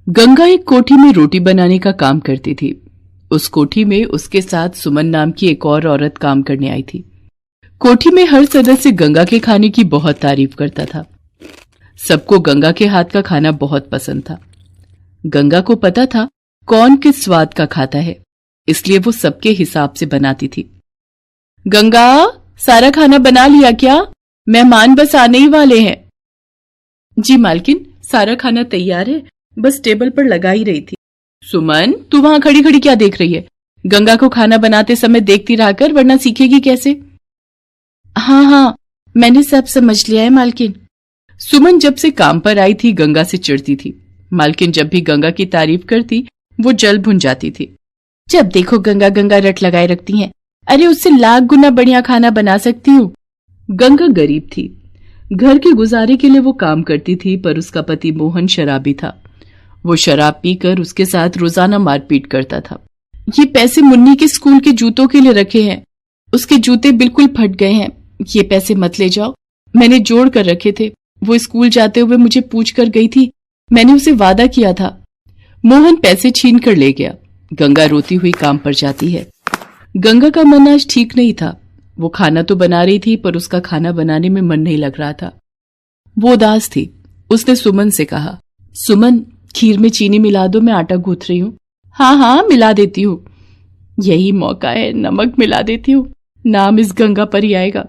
गंगा एक कोठी में रोटी बनाने का काम करती थी। उस कोठी में उसके साथ सुमन नाम की एक और औरत काम करने आई थी। कोठी में हर सदस्य गंगा के खाने की बहुत तारीफ करता था। सबको गंगा के हाथ का खाना बहुत पसंद था। गंगा को पता था कौन किस स्वाद का खाता है, इसलिए वो सबके हिसाब से बनाती थी। गंगा, सारा खाना बना लिया क्या? मेहमान बस आने ही वाले हैं। जी मालकिन, सारा खाना तैयार है, बस टेबल पर लगा ही रही थी। सुमन, तू वहां खड़ी खड़ी क्या देख रही है? गंगा को खाना बनाते समय देखती रहा कर, वरना सीखेगी कैसे? हाँ, मैंने सब समझ लिया है मालकिन। सुमन जब से काम पर आई थी गंगा से चिढ़ती थी। मालकिन जब भी गंगा की तारीफ करती वो जल भुन जाती थी। जब देखो गंगा गंगा रट लगाए रखती हैं। अरे उससे लाख गुना बढ़िया खाना बना सकती हूँ। गंगा गरीब थी। घर के गुजारे के लिए वो काम करती थी, पर उसका पति मोहन शराबी था। वो शराब पीकर उसके साथ रोजाना मारपीट करता था। ये पैसे मुन्नी के स्कूल के जूतों के लिए रखे हैं। उसके जूते बिल्कुल फट गए हैं। ये पैसे मत ले जाओ, मैंने जोड़ कर रखे थे। वो स्कूल जाते हुए मुझे पूछ कर गई थी, मैंने उसे वादा किया था। मोहन पैसे छीन कर ले गया। गंगा रोती हुई काम पर जाती है। गंगा का मन आज ठीक नहीं था। वो खाना तो बना रही थी, पर उसका खाना बनाने में मन नहीं लग रहा था। वो उदास थी। उसने सुमन से कहा, सुमन, खीर में चीनी मिला दो, मैं आटा गूंथ रही हूँ। हाँ, मिला देती हूँ। यही मौका है, नमक मिला देती हूँ, नाम इस गंगा पर ही आएगा।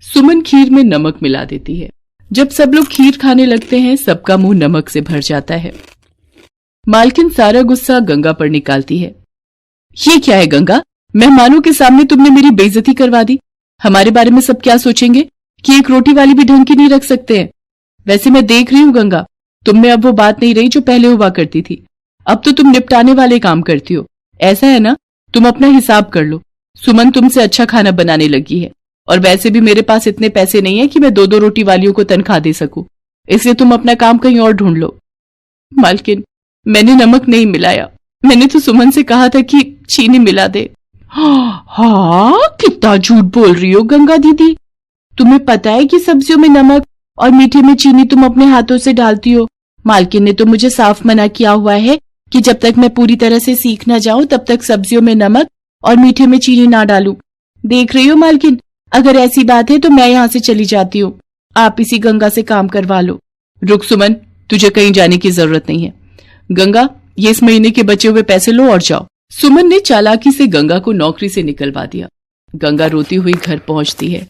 सुमन खीर में नमक मिला देती है। जब सब लोग खीर खाने लगते हैं, सबका मुंह नमक से भर जाता है। मालकिन सारा गुस्सा गंगा पर निकालती है। ये क्या है गंगा, मेहमानों के सामने तुमने मेरी बेइज्जती करवा दी। हमारे बारे में सब क्या सोचेंगे कि एक रोटी वाली भी ढंग की नहीं रख सकते हैं। वैसे मैं देख रही हूँ गंगा, तुम में अब वो बात नहीं रही जो पहले हुआ करती थी। अब तो तुम निपटाने वाले काम करती हो। ऐसा है ना, तुम अपना हिसाब कर लो। सुमन तुमसे अच्छा खाना बनाने लगी है, और वैसे भी मेरे पास इतने पैसे नहीं है कि मैं 2-2 रोटी वालियों को तनख्वाह दे सकूं। इसलिए तुम अपना काम कहीं और ढूंढ लो। मालकिन, मैंने नमक नहीं मिलाया। मैंने तो सुमन से कहा था कि चीनी मिला दे। हाँ, कितना झूठ बोल रही हो गंगा दीदी। तुम्हें पता है कि सब्जियों में नमक और मीठे में चीनी तुम अपने हाथों से डालती हो। मालकिन ने तो मुझे साफ मना किया हुआ है कि जब तक मैं पूरी तरह से सीख न जाऊं तब तक सब्जियों में नमक और मीठे में चीनी ना डालूं। देख रही हो मालकिन, अगर ऐसी बात है तो मैं यहाँ से चली जाती हूँ। आप इसी गंगा से काम करवा लो। रुक सुमन, तुझे कहीं जाने की जरूरत नहीं है। गंगा, ये इस महीने के बचे हुए पैसे लो और जाओ। सुमन ने चालाकी से गंगा को नौकरी से निकलवा दिया। गंगा रोती हुई घर पहुंचती है।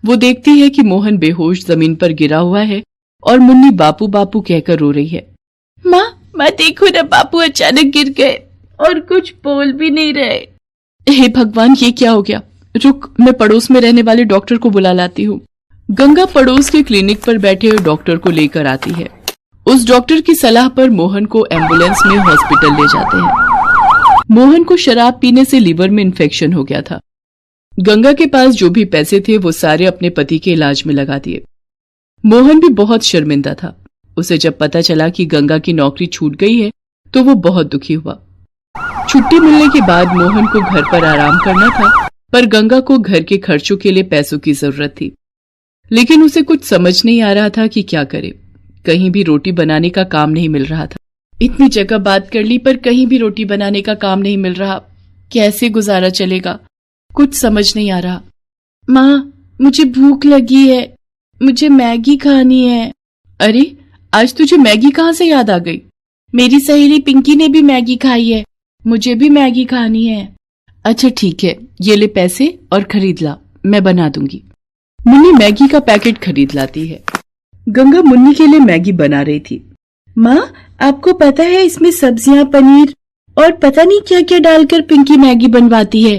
वो देखती है कि मोहन बेहोश जमीन पर गिरा हुआ है और मुन्नी बापू बापू कहकर रो रही है। माँ देखो ना, बापू अचानक गिर गए और कुछ बोल भी नहीं रहे। हे भगवान, ये क्या हो गया? रुक, मैं पड़ोस में रहने वाले डॉक्टर को बुला लाती हूँ। गंगा पड़ोस के क्लिनिक पर बैठे हुए डॉक्टर को लेकर आती है। उस डॉक्टर की सलाह पर मोहन को एम्बुलेंस में हॉस्पिटल ले जाते हैं। मोहन को शराब पीने से लीवर में इन्फेक्शन हो गया था। गंगा के पास जो भी पैसे थे वो सारे अपने पति के इलाज में लगा दिए। मोहन भी बहुत शर्मिंदा था। उसे जब पता चला कि गंगा की नौकरी छूट गई है तो वो बहुत दुखी हुआ। छुट्टी मिलने के बाद मोहन को घर पर आराम करना था, पर गंगा को घर के खर्चों के लिए पैसों की जरूरत थी। लेकिन उसे कुछ समझ नहीं आ रहा था कि क्या करे। कहीं भी रोटी बनाने का काम नहीं मिल रहा था। इतनी जगह बात कर ली, पर कहीं भी रोटी बनाने का काम नहीं मिल रहा। कैसे गुजारा चलेगा, कुछ समझ नहीं आ रहा। माँ, मुझे भूख लगी है, मुझे मैगी खानी है। अरे, आज तुझे मैगी कहाँ से याद आ गई? मेरी सहेली पिंकी ने भी मैगी खाई है, मुझे भी मैगी खानी है। अच्छा ठीक है, ये ले पैसे और खरीद ला, मैं बना दूंगी। मुन्नी मैगी का पैकेट खरीद लाती है। गंगा मुन्नी के लिए मैगी बना रही थी। माँ, आपको पता है इसमें सब्जियां, पनीर और पता नहीं क्या क्या डालकर पिंकी मैगी बनवाती है।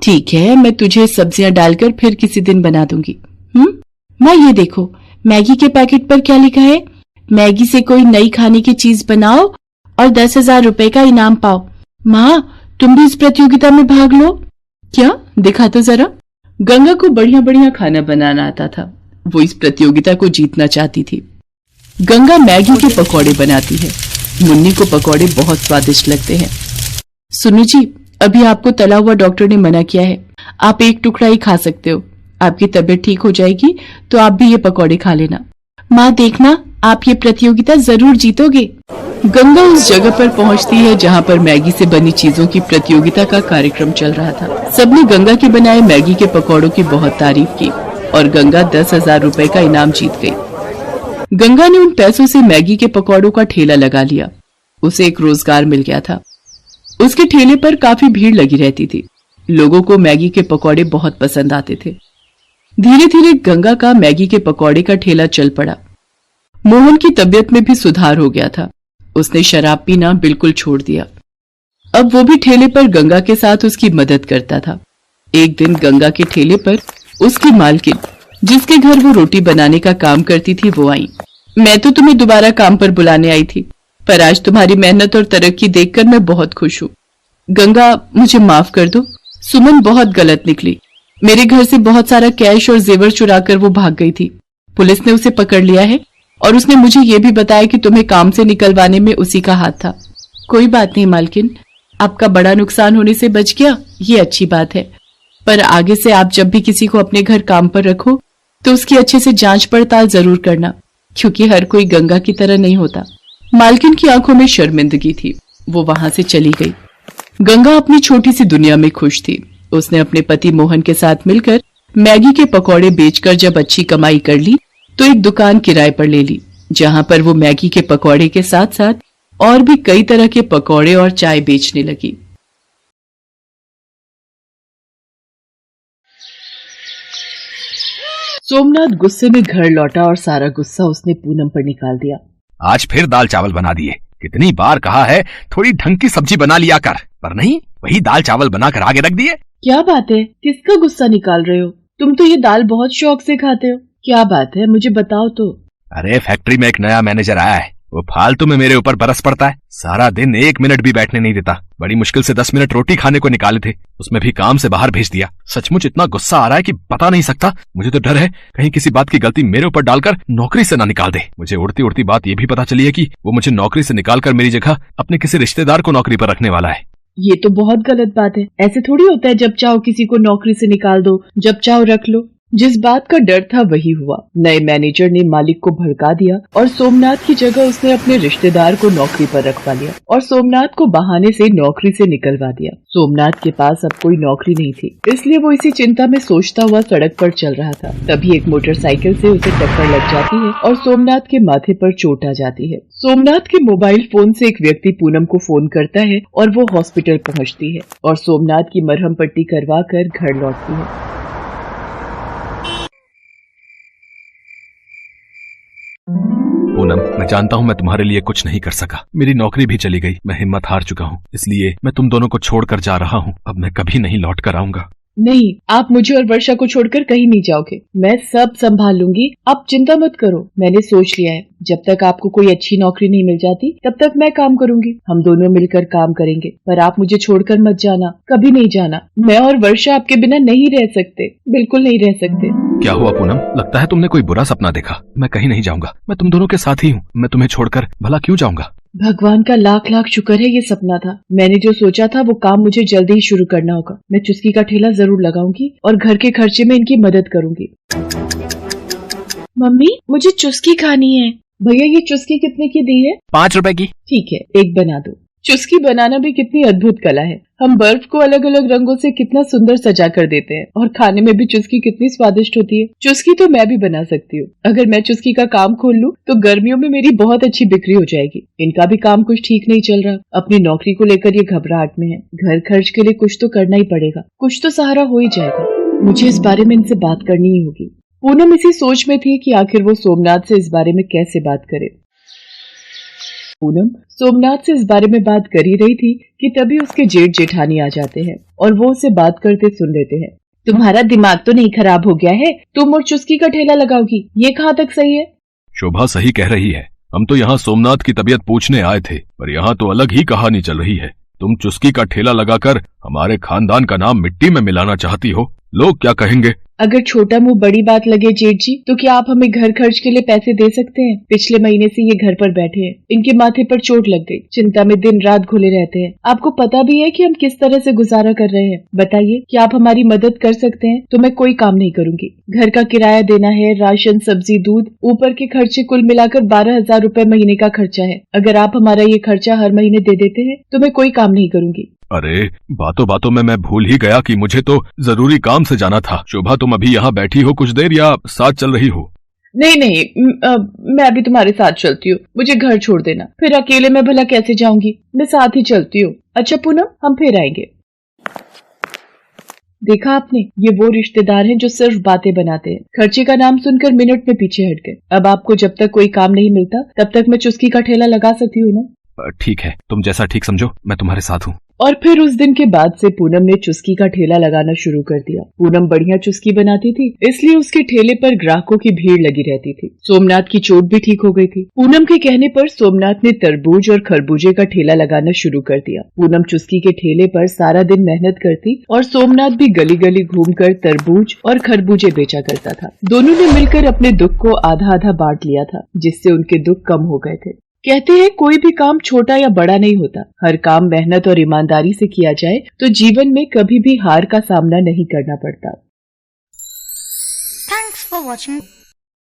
ठीक है, मैं तुझे सब्जियां डालकर फिर किसी दिन बना दूंगी। माँ, ये देखो मैगी के पैकेट पर क्या लिखा है? मैगी से कोई नई खाने की चीज बनाओ और 10,000 रुपए का इनाम पाओ। माँ, तुम भी इस प्रतियोगिता में भाग लो। क्या, दिखा तो जरा। गंगा को बढ़िया बढ़िया खाना बनाना आता था। वो इस प्रतियोगिता को जीतना चाहती थी। गंगा मैगी के पकौड़े बनाती है। मुन्नी को पकौड़े बहुत स्वादिष्ट लगते हैं। सुनो जी, अभी आपको तला हुआ डॉक्टर ने मना किया है। आप एक टुकड़ा ही खा सकते हो। आपकी तबीयत ठीक हो जाएगी तो आप भी ये पकौड़े खा लेना। माँ देखना, आप ये प्रतियोगिता जरूर जीतोगे। गंगा उस जगह पर पहुंचती है जहां पर मैगी से बनी चीजों की प्रतियोगिता का कार्यक्रम चल रहा था। सबने गंगा के बनाए मैगी के पकौड़ों की बहुत तारीफ की और गंगा 10,000 रुपए का इनाम जीत गई। गंगा ने उन पैसों से मैगी के पकौड़ों का ठेला लगा लिया। उसे एक रोजगार मिल गया था। उसके ठेले पर काफी भीड़ लगी रहती थी। लोगों को मैगी के पकौड़े बहुत पसंद आते थे। धीरे धीरे गंगा का मैगी के पकौड़े का ठेला चल पड़ा। मोहन की तबीयत में भी सुधार हो गया था। उसने शराब पीना बिल्कुल छोड़ दिया। अब वो भी ठेले पर गंगा के साथ उसकी मदद करता था। एक दिन गंगा के ठेले पर उसकी मालकिन, जिसके घर वो रोटी बनाने का काम करती थी, वो आई। मैं तो तुम्हें दोबारा काम पर बुलाने आई थी, पर आज तुम्हारी मेहनत और तरक्की देखकर मैं बहुत खुश हूँ। गंगा, मुझे माफ कर दो। सुमन बहुत गलत निकली। मेरे घर से बहुत सारा कैश और जेवर चुराकर वो भाग गई थी। पुलिस ने उसे पकड़ लिया है और उसने मुझे ये भी बताया कि तुम्हें काम से निकलवाने में उसी का हाथ था। कोई बात नहीं मालकिन, आपका बड़ा नुकसान होने से बच गया, ये अच्छी बात है। पर आगे से आप जब भी किसी को अपने घर काम पर रखो तो उसकी अच्छे से जांच पड़ताल जरूर करना, क्योंकि हर कोई गंगा की तरह नहीं होता। मालकिन की आंखों में शर्मिंदगी थी। वो वहां से चली गई। गंगा अपनी छोटी सी दुनिया में खुश थी। उसने अपने पति मोहन के साथ मिलकर मैगी के पकौड़े बेचकर जब अच्छी कमाई कर ली तो एक दुकान किराए पर ले ली, जहां पर वो मैगी के पकौड़े के साथ साथ और भी कई तरह के पकौड़े और चाय बेचने लगी। सोमनाथ गुस्से में घर लौटा और सारा गुस्सा उसने पूनम पर निकाल दिया। आज फिर दाल चावल बना दिए। कितनी बार कहा है थोड़ी ढंग की सब्जी बना लिया कर, पर नहीं, वही दाल चावल बनाकर आगे रख दिए। क्या बात है, किसका गुस्सा निकाल रहे हो? तुम तो ये दाल बहुत शौक से खाते हो। क्या बात है, मुझे बताओ तो। अरे फैक्ट्री में एक नया मैनेजर आया है। वो फालतू में मेरे ऊपर बरस पड़ता है। सारा दिन 1 मिनट भी बैठने नहीं देता। बड़ी मुश्किल से 10 मिनट रोटी खाने को निकाले थे, उसमें भी काम से बाहर भेज दिया। सचमुच इतना गुस्सा आ रहा है कि बता नहीं सकता। मुझे तो डर है कहीं किसी बात की गलती मेरे ऊपर डालकर नौकरी से ना निकाल दे। मुझे उड़ती उड़ती बात ये भी पता चली है कि वो मुझे नौकरी से निकालकर मेरी जगह अपने किसी रिश्तेदार को नौकरी पर रखने वाला है। ये तो बहुत गलत बात है। ऐसे थोड़ी होता है जब चाहो किसी को नौकरी से निकाल दो, जब चाहो रख लो। जिस बात का डर था वही हुआ। नए मैनेजर ने मालिक को भड़का दिया और सोमनाथ की जगह उसने अपने रिश्तेदार को नौकरी पर रखवा लिया और सोमनाथ को बहाने से नौकरी से निकलवा दिया। सोमनाथ के पास अब कोई नौकरी नहीं थी, इसलिए वो इसी चिंता में सोचता हुआ सड़क पर चल रहा था। तभी एक मोटरसाइकिल से उसे टक्कर लग जाती है और सोमनाथ के माथे पर चोट आ जाती है। सोमनाथ के मोबाइल फोन से एक व्यक्ति पूनम को फोन करता है और वो हॉस्पिटल पहुँचती है और सोमनाथ की मरहम पट्टी करवा कर घर लौटती है। पूनम, मैं जानता हूँ मैं तुम्हारे लिए कुछ नहीं कर सका। मेरी नौकरी भी चली गई। मैं हिम्मत हार चुका हूँ, इसलिए मैं तुम दोनों को छोड़कर जा रहा हूँ। अब मैं कभी नहीं लौट कर आऊंगा। नहीं, आप मुझे और वर्षा को छोड़कर कहीं नहीं जाओगे। मैं सब संभाल लूंगी, आप चिंता मत करो। मैंने सोच लिया है, जब तक आपको कोई अच्छी नौकरी नहीं मिल जाती तब तक मैं काम करूंगी। हम दोनों मिलकर काम करेंगे, पर आप मुझे छोड़कर मत जाना, कभी नहीं जाना। मैं और वर्षा आपके बिना नहीं रह सकते, बिल्कुल नहीं रह सकते। क्या हुआ पूनम? लगता है तुमने कोई बुरा सपना देखा। मैं कहीं नहीं जाऊंगा, मैं तुम दोनों के साथ ही हूँ। मैं तुम्हें छोड़कर भला क्यों जाऊंगा? भगवान का लाख लाख शुक्र है ये सपना था। मैंने जो सोचा था वो काम मुझे जल्दी ही शुरू करना होगा। मैं चुस्की का ठेला जरूर लगाऊंगी और घर के खर्चे में इनकी मदद करूंगी। मम्मी, मुझे चुस्की खानी है। भैया, ये चुस्की कितने की दी है? 5 रुपए की। ठीक है, एक बना दो। चुस्की बनाना भी कितनी अद्भुत कला है। हम बर्फ को अलग अलग रंगों से कितना सुंदर सजा कर देते हैं और खाने में भी चुस्की कितनी स्वादिष्ट होती है। चुस्की तो मैं भी बना सकती हूँ। अगर मैं चुस्की का काम खोल लूँ तो गर्मियों में मेरी बहुत अच्छी बिक्री हो जाएगी। इनका भी काम कुछ ठीक नहीं चल रहा। अपनी नौकरी को लेकर ये घबराहट में है। घर खर्च के लिए कुछ तो करना ही पड़ेगा, कुछ तो सहारा हो ही जाएगा। मुझे इस बारे में इनसे बात करनी ही होगी। पूनम इसी सोच में थी कि आखिर वो सोमनाथ से इस बारे में कैसे बात करे। पूनम सोमनाथ से इस बारे में बात कर ही रही थी कि तभी उसके जेठ जेठानी आ जाते हैं और वो उसे बात करते सुन लेते हैं। तुम्हारा दिमाग तो नहीं खराब हो गया है? तुम और चुस्की का ठेला लगाओगी, ये कहाँ तक सही है? शोभा सही कह रही है। हम तो यहाँ सोमनाथ की तबीयत पूछने आए थे, पर यहाँ तो अलग ही कहानी चल रही है। तुम चुस्की का ठेला लगाकर हमारे खानदान का नाम मिट्टी में मिलाना चाहती हो। लोग क्या कहेंगे? अगर छोटा मुंह बड़ी बात लगे जेठ जी, तो क्या आप हमें घर खर्च के लिए पैसे दे सकते हैं? पिछले महीने से ये घर पर बैठे हैं, इनके माथे पर चोट लग गई, चिंता में दिन रात घुले रहते हैं। आपको पता भी है कि हम किस तरह से गुजारा कर रहे हैं। बताइए, क्या आप हमारी मदद कर सकते हैं? तो मैं कोई काम नहीं करूंगी। घर का किराया देना है, राशन, सब्जी, दूध, ऊपर के खर्चे कुल मिलाकर 12,000 रुपए महीने का खर्चा है। अगर आप हमारा ये खर्चा हर महीने दे देते हैं तो मैं कोई काम नहीं करूंगी। अरे बातों बातों में मैं भूल ही गया कि मुझे तो जरूरी काम से जाना था। शोभा, तुम अभी यहाँ बैठी हो कुछ देर या साथ चल रही हो? नहीं नहीं, मैं अभी तुम्हारे साथ चलती हूँ। मुझे घर छोड़ देना, फिर अकेले मैं भला कैसे जाऊंगी। मैं साथ ही चलती हूँ। अच्छा पूनम, हम फिर आएंगे। देखा आपने, ये वो रिश्तेदार हैं जो सिर्फ बातें बनाते हैं। खर्चे का नाम सुनकर मिनट में पीछे हट गए। अब आपको जब तक कोई काम नहीं मिलता तब तक मैं चुस्की का ठेला लगा सकती हूँ ना? ठीक है, तुम जैसा ठीक समझो, मैं तुम्हारे साथ हूँ। और फिर उस दिन के बाद से पूनम ने चुस्की का ठेला लगाना शुरू कर दिया। पूनम बढ़िया चुस्की बनाती थी, इसलिए उसके ठेले पर ग्राहकों की भीड़ लगी रहती थी। सोमनाथ की चोट भी ठीक हो गई थी। पूनम के कहने पर सोमनाथ ने तरबूज और खरबूजे का ठेला लगाना शुरू कर दिया। पूनम चुस्की के ठेले पर सारा दिन मेहनत करती और सोमनाथ भी गली गली घूमकर तरबूज और खरबूजे बेचा करता था। दोनों ने मिलकर अपने दुख को आधा आधा बांट लिया था, जिससे उनके दुख कम हो गए थे। कहते हैं कोई भी काम छोटा या बड़ा नहीं होता, हर काम मेहनत और ईमानदारी से किया जाए तो जीवन में कभी भी हार का सामना नहीं करना पड़ता। Thanks for watching.